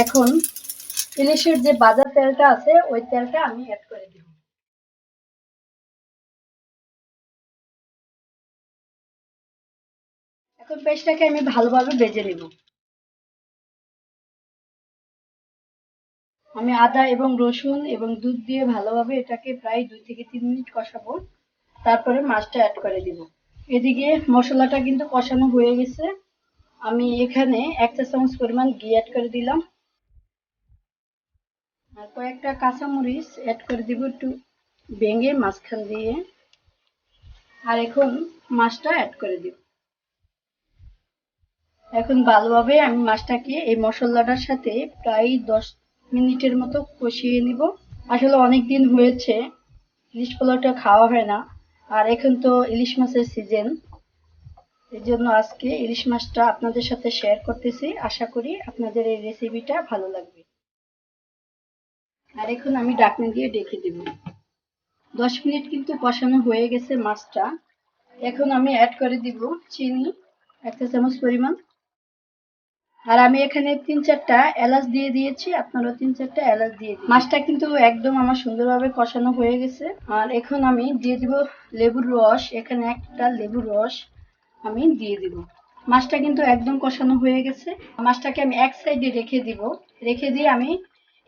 এখন ইলিশের যে ভাজা তেলটা আছে ওই তেলটা আমি অ্যাড করে দিব। এখন পেস্টটাকে আমি ভালোভাবে ভেজে নেব। আমি আদা এবং রসুন এবং দুধ দিয়ে ভালোভাবে এটাকে প্রায় 2 থেকে 3 মিনিট কষাবো, তারপরে মাছটা অ্যাড করে দিব। এদিকে মশলাটা কিন্তু কষানো হয়ে গেছে। আমি এখানে 1 চা চামচ পরিমাণ ঘি অ্যাড করে দিলাম, আর কয়েকটা কাঁচামরিচ অ্যাড করে দিব একটু ভেঙে মাঝখান দিয়ে। আর এখন মাছটা অ্যাড করে দিব। এখন ভালোভাবে আমি মাছটাকে এই মশলাটার সাথে প্রায় 10 মিনিটের মতো কষিয়ে নিব। আসলে অনেক দিন হয়েছে ইলিশ পোলাওটা খাওয়া হয় না, আর এখন তো ইলিশ মাছের সিজন, এই জন্য আজকে ইলিশ মাছটা আপনাদের সাথে শেয়ার করতেছি। আশা করি আপনাদের এই রেসিপিটা ভালো লাগবে। আর এখন আমি ঢাকনা দিয়ে ঢেকে দেব। 10 মিনিট কিন্তু কষানো হয়ে গেছে মাছটা। এখন আমি অ্যাড করে দিব চিনি 1 চা চামচ পরিমাণ। আর আমি এখানে 3-4টা এলাচ দিয়ে দিয়েছি, আপনারাও 3-4টা এলাচ দিয়ে দিন। মাছটা কিন্তু একদম আমার সুন্দরভাবে কষানো হয়ে গেছে। আর এখন আমি দিয়ে দিব লেবুর রস, এখানে একটা লেবুর রস আমি দিয়ে দিব। মাছটা কিন্তু একদম কষানো হয়ে গেছে। মাছটাকে আমি এক সাইডে রেখে দিব। রেখে দিয়ে আমি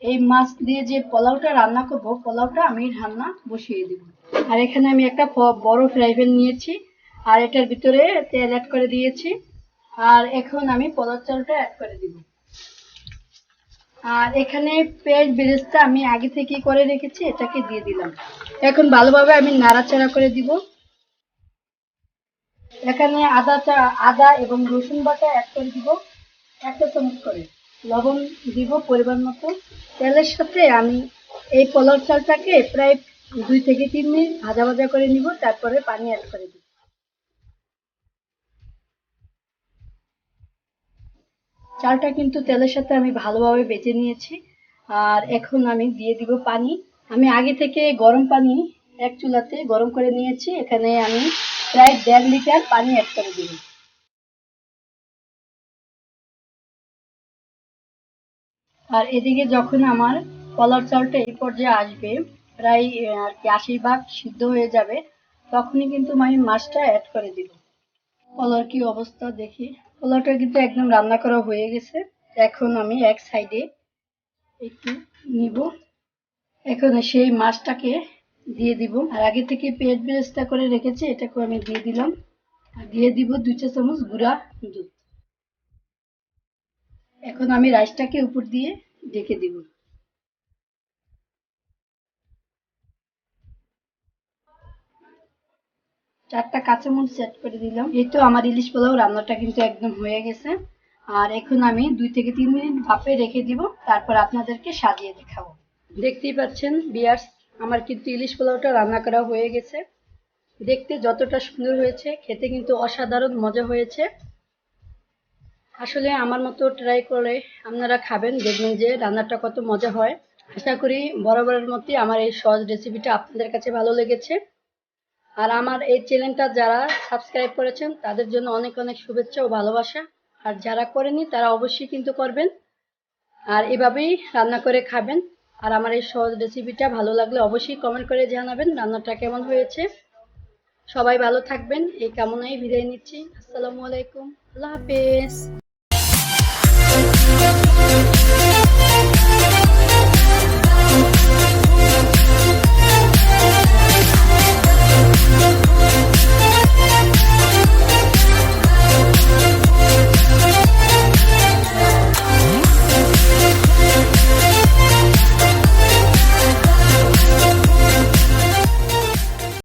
এই মাছ দিয়ে যে পোলাওটা রান্না করব, পোলাওটা আমি রান্না বসিয়ে দিব। আর এখানে আমি একটা বড় ফ্রাই প্যান নিয়েছি, আর এটার ভিতরে তেল অ্যাড করে দিয়েছি। আর এখন আমি পোলাও চালটা অ্যাড করে দিব। আর এখানে পেঁয়াজ বেরেস্তা আমি আগে থেকে করে রেখেছি, এটাকে দিয়ে দিলাম। এখন ভালোভাবে আমি নাড়াচাড়া করে দিব। এখানে আদা এবং রসুন বাটা অ্যাড করে দিব 1 চা চামচ করে। লবণ দিব পরিমাণ মতো। তেলের সাথে আমি এই পোলাও চালটাকে প্রায় 2 থেকে 3 মিনিট ভাজা ভাজা করে নিব, তারপরে পানি অ্যাড করে দিব। চালটা কিন্তু তেলের সাথে আমি ভালোভাবে বেজে নিয়েছি। আর এখন আমি দিয়ে দিব পানি। আমি আগে থেকে গরম পানি এক চুলাতে গরম করে নিয়েছি, এখানে আমি প্রায় 1.5 লিটার পানি অ্যাড করে দিব। আর এদিকে যখন আমার পোলাও চালটা এই পর্যায়ে আসবে, প্রায় আর কি 80% সিদ্ধ হয়ে যাবে, তখনই কিন্তু আমি মাছটা অ্যাড করে দিব। পোলাওর কি অবস্থা দেখি। পোলাওটা কিন্তু একদম রান্না করা হয়ে গেছে। এখন আমি এক সাইডে একটু নিব। এখন সেই মাছটাকে দিয়ে দিব। আর আগে থেকে পেঁয়াজ বেরেস্তা করে রেখেছি, এটাকে আমি দিয়ে দিলাম। আর দিয়ে দিব 2 চা চামচ গুঁড়া দুধ। এখন আমি রাইসটাকে উপর দিয়ে ঢেকে দিব। 4টা কাঁচামরিচ অ্যাড করে দিলাম। এই তো আমার ইলিশ পোলাও রান্নাটা কিন্তু একদম হয়ে গেছে। আর এখন আমি 2 থেকে 3 মিনিট ভাপে রেখে দিব, তারপর আপনাদেরকে সাজিয়ে দেখাবো। দেখতেই পাচ্ছেন ভিউয়ার্স, আমার কিন্তু ইলিশ পোলাওটা রান্না করা হয়ে গেছে। দেখতে যতটা সুন্দর হয়েছে, খেতে কিন্তু অসাধারণ মজা হয়েছে। আসলে আমার মতো ট্রাই করে আপনারা খাবেন, দেখবেন যে রান্নাটা কত মজা হয়। আশা করি বরাবরের মতোই আমার এই সহজ রেসিপিটা আপনাদের কাছে ভালো লেগেছে। আর আমার এই চ্যানেলটা যারা সাবস্ক্রাইব করেছেন তাদের জন্য অনেক অনেক শুভেচ্ছা ও ভালোবাসা। আর যারা করেনি তারা অবশ্যই কিন্তু করবেন, আর এভাবেই রান্না করে খাবেন। আর আমার এই সহজ রেসিপিটা ভালো লাগলে অবশ্যই কমেন্ট করে জানাবেন রান্নাটা কেমন হয়েছে। সবাই ভালো থাকবেন এই কামনায় বিদায় নিচ্ছি। আসসালামু আলাইকুম, আল্লাহ হাফেজ।